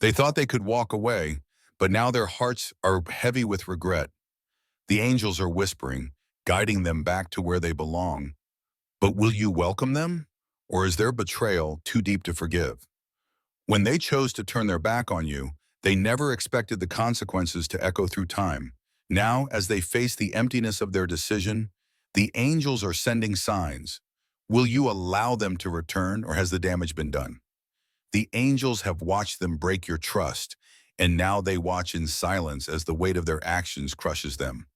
They thought they could walk away, but now their hearts are heavy with regret. The angels are whispering, guiding them back to where they belong. But will you welcome them? Or is their betrayal too deep to forgive? When they chose to turn their back on you, they never expected the consequences to echo through time. Now, as they face the emptiness of their decision, the angels are sending signs. Will you allow them to return, or has the damage been done? The angels have watched them break your trust, and now they watch in silence as the weight of their actions crushes them.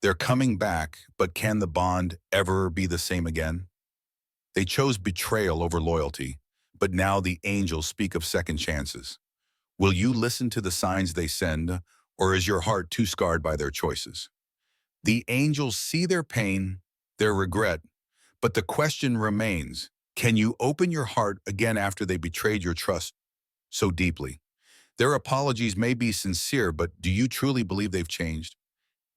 They're coming back, but can the bond ever be the same again? They chose betrayal over loyalty, but now the angels speak of second chances. Will you listen to the signs they send, or is your heart too scarred by their choices? The angels see their pain, their regret, but the question remains, can you open your heart again after they betrayed your trust so deeply? Their apologies may be sincere, but do you truly believe they've changed?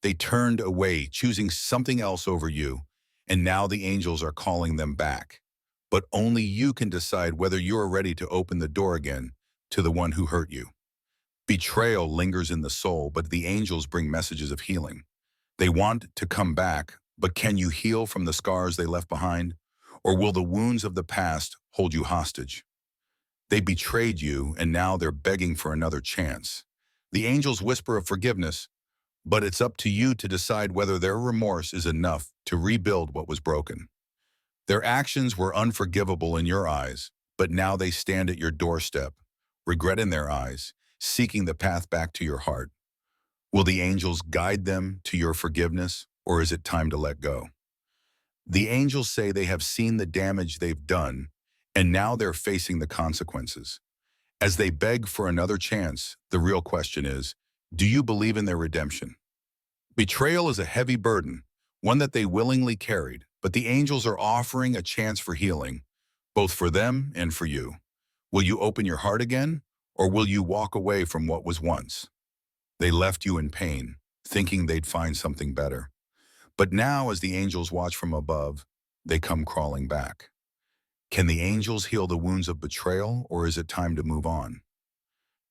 They turned away, choosing something else over you, and now the angels are calling them back. But only you can decide whether you are ready to open the door again to the one who hurt you. Betrayal lingers in the soul, but the angels bring messages of healing. They want to come back, but can you heal from the scars they left behind? Or will the wounds of the past hold you hostage? They betrayed you, and now they're begging for another chance. The angels whisper of forgiveness, but it's up to you to decide whether their remorse is enough to rebuild what was broken. Their actions were unforgivable in your eyes, but now they stand at your doorstep, regret in their eyes, seeking the path back to your heart. Will the angels guide them to your forgiveness, or is it time to let go? The angels say they have seen the damage they've done, and now they're facing the consequences. As they beg for another chance, the real question is, do you believe in their redemption? Betrayal is a heavy burden, one that they willingly carried, but the angels are offering a chance for healing, both for them and for you. Will you open your heart again, or will you walk away from what was once? They left you in pain, thinking they'd find something better. But now, as the angels watch from above, they come crawling back. Can the angels heal the wounds of betrayal, or is it time to move on?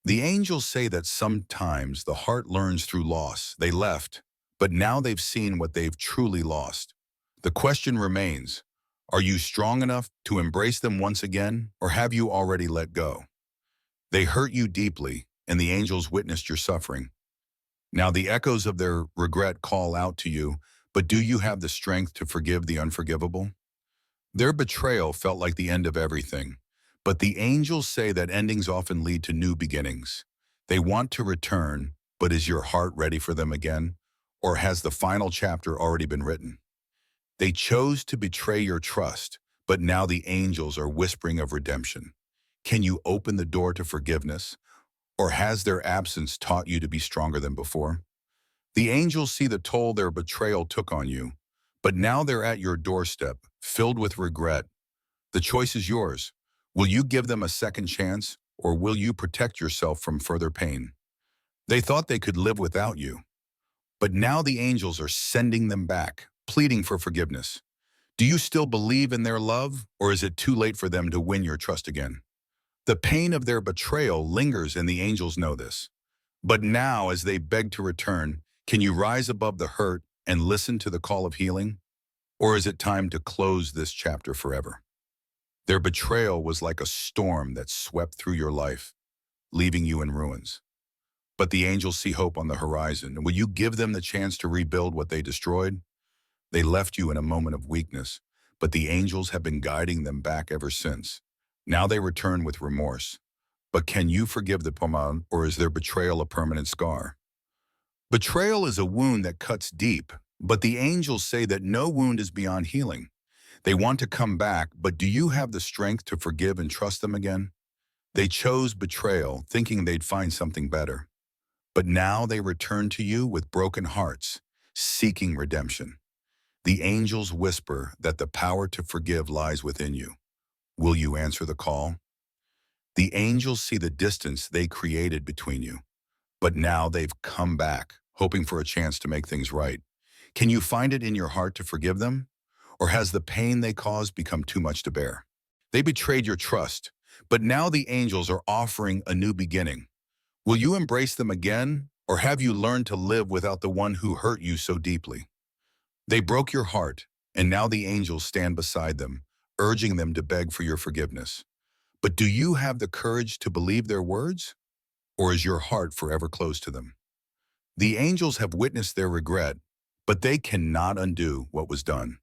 The angels say that sometimes the heart learns through loss. They left, but now they've seen what they've truly lost. The question remains, are you strong enough to embrace them once again, or have you already let go? They hurt you deeply, and the angels witnessed your suffering. Now the echoes of their regret call out to you, but do you have the strength to forgive the unforgivable? Their betrayal felt like the end of everything, but the angels say that endings often lead to new beginnings. They want to return, but is your heart ready for them again? Or has the final chapter already been written? They chose to betray your trust, but now the angels are whispering of redemption. Can you open the door to forgiveness? Or has their absence taught you to be stronger than before? The angels see the toll their betrayal took on you, but now they're at your doorstep, filled with regret. The choice is yours. Will you give them a second chance, or will you protect yourself from further pain? They thought they could live without you, but now the angels are sending them back, pleading for forgiveness. Do you still believe in their love, or is it too late for them to win your trust again? The pain of their betrayal lingers, and the angels know this. But now, as they beg to return, can you rise above the hurt and listen to the call of healing? Or is it time to close this chapter forever? Their betrayal was like a storm that swept through your life, leaving you in ruins. But the angels see hope on the horizon. Will you give them the chance to rebuild what they destroyed? They left you in a moment of weakness, but the angels have been guiding them back ever since. Now they return with remorse. But can you forgive the Poman, or is their betrayal a permanent scar? Betrayal is a wound that cuts deep, but the angels say that no wound is beyond healing. They want to come back, but do you have the strength to forgive and trust them again? They chose betrayal, thinking they'd find something better. But now they return to you with broken hearts, seeking redemption. The angels whisper that the power to forgive lies within you. Will you answer the call? The angels see the distance they created between you, but now they've come back, hoping for a chance to make things right. Can you find it in your heart to forgive them? Or has the pain they caused become too much to bear? They betrayed your trust, but now the angels are offering a new beginning. Will you embrace them again, or have you learned to live without the one who hurt you so deeply? They broke your heart, and now the angels stand beside them, urging them to beg for your forgiveness. But do you have the courage to believe their words, or is your heart forever closed to them? The angels have witnessed their regret, but they cannot undo what was done.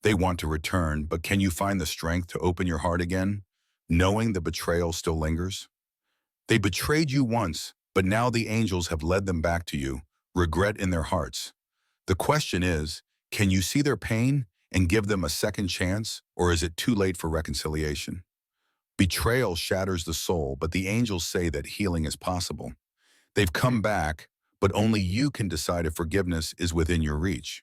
They want to return, but can you find the strength to open your heart again, knowing the betrayal still lingers? They betrayed you once, but now the angels have led them back to you, regret in their hearts. The question is, can you see their pain and give them a second chance, or is it too late for reconciliation? Betrayal shatters the soul, but the angels say that healing is possible. They've come back, but only you can decide if forgiveness is within your reach.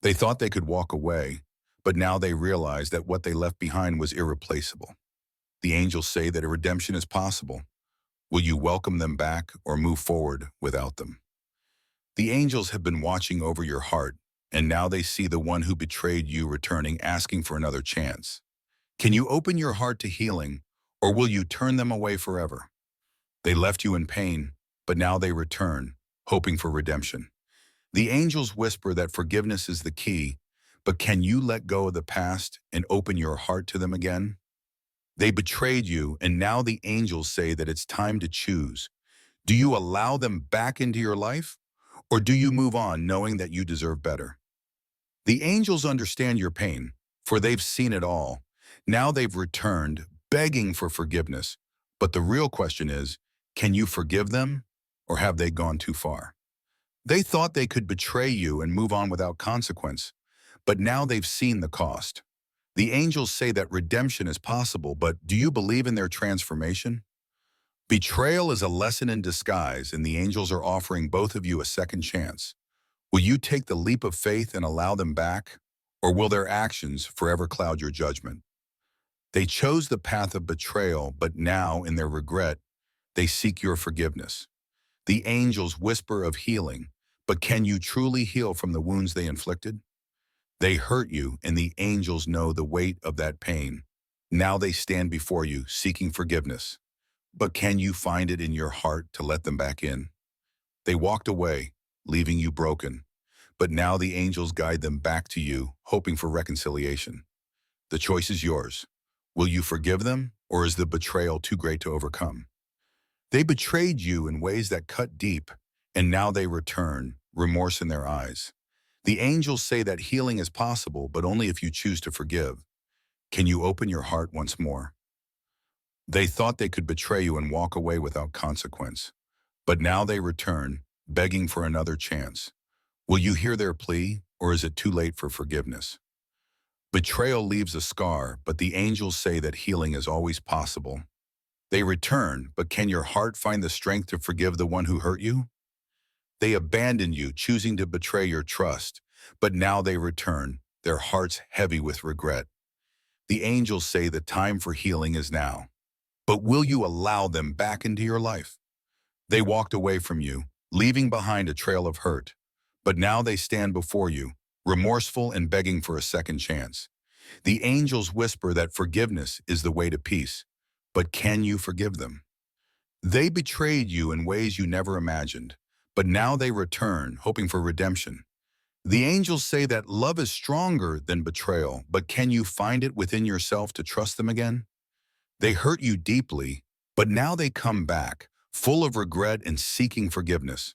They thought they could walk away, but now they realize that what they left behind was irreplaceable. The angels say that a redemption is possible. Will you welcome them back or move forward without them? The angels have been watching over your heart, and now they see the one who betrayed you returning, asking for another chance. Can you open your heart to healing, or will you turn them away forever? They left you in pain, but now they return, hoping for redemption. The angels whisper that forgiveness is the key, but can you let go of the past and open your heart to them again? They betrayed you, and now the angels say that it's time to choose. Do you allow them back into your life, or do you move on knowing that you deserve better? The angels understand your pain, for they've seen it all. Now they've returned, begging for forgiveness. But the real question is, can you forgive them, or have they gone too far? They thought they could betray you and move on without consequence, but now they've seen the cost. The angels say that redemption is possible, but do you believe in their transformation? Betrayal is a lesson in disguise, and the angels are offering both of you a second chance. Will you take the leap of faith and allow them back, or will their actions forever cloud your judgment? They chose the path of betrayal, but now, in their regret, they seek your forgiveness. The angels whisper of healing, but can you truly heal from the wounds they inflicted? They hurt you, and the angels know the weight of that pain. Now they stand before you, seeking forgiveness. But can you find it in your heart to let them back in? They walked away, leaving you broken. But now the angels guide them back to you, hoping for reconciliation. The choice is yours. Will you forgive them, or is the betrayal too great to overcome? They betrayed you in ways that cut deep, and now they return, remorse in their eyes. The angels say that healing is possible, but only if you choose to forgive. Can you open your heart once more? They thought they could betray you and walk away without consequence, but now they return, begging for another chance. Will you hear their plea, or is it too late for forgiveness? Betrayal leaves a scar, but the angels say that healing is always possible. They return, but can your heart find the strength to forgive the one who hurt you? They abandoned you, choosing to betray your trust, but now they return, their hearts heavy with regret. The angels say the time for healing is now. But will you allow them back into your life? They walked away from you, leaving behind a trail of hurt. But now they stand before you, remorseful and begging for a second chance. The angels whisper that forgiveness is the way to peace. But can you forgive them? They betrayed you in ways you never imagined, but now they return, hoping for redemption. The angels say that love is stronger than betrayal, but can you find it within yourself to trust them again? They hurt you deeply, but now they come back, full of regret and seeking forgiveness.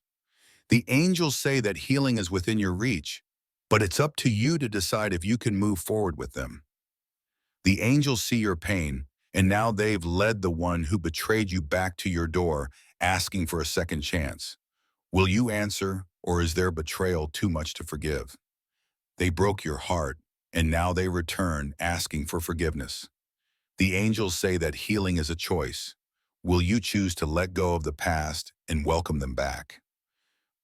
The angels say that healing is within your reach, but it's up to you to decide if you can move forward with them. The angels see your pain, and now they've led the one who betrayed you back to your door, asking for a second chance. Will you answer, or is their betrayal too much to forgive? They broke your heart, and now they return, asking for forgiveness. The angels say that healing is a choice. Will you choose to let go of the past and welcome them back?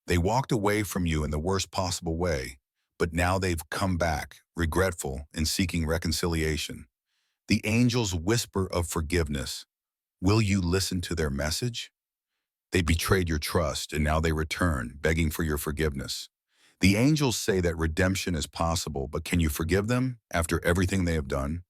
They walked away from you in the worst possible way, but now they've come back, regretful and seeking reconciliation. The angels whisper of forgiveness. Will you listen to their message? They betrayed your trust, and now they return, begging for your forgiveness. The angels say that redemption is possible, but can you forgive them after everything they have done?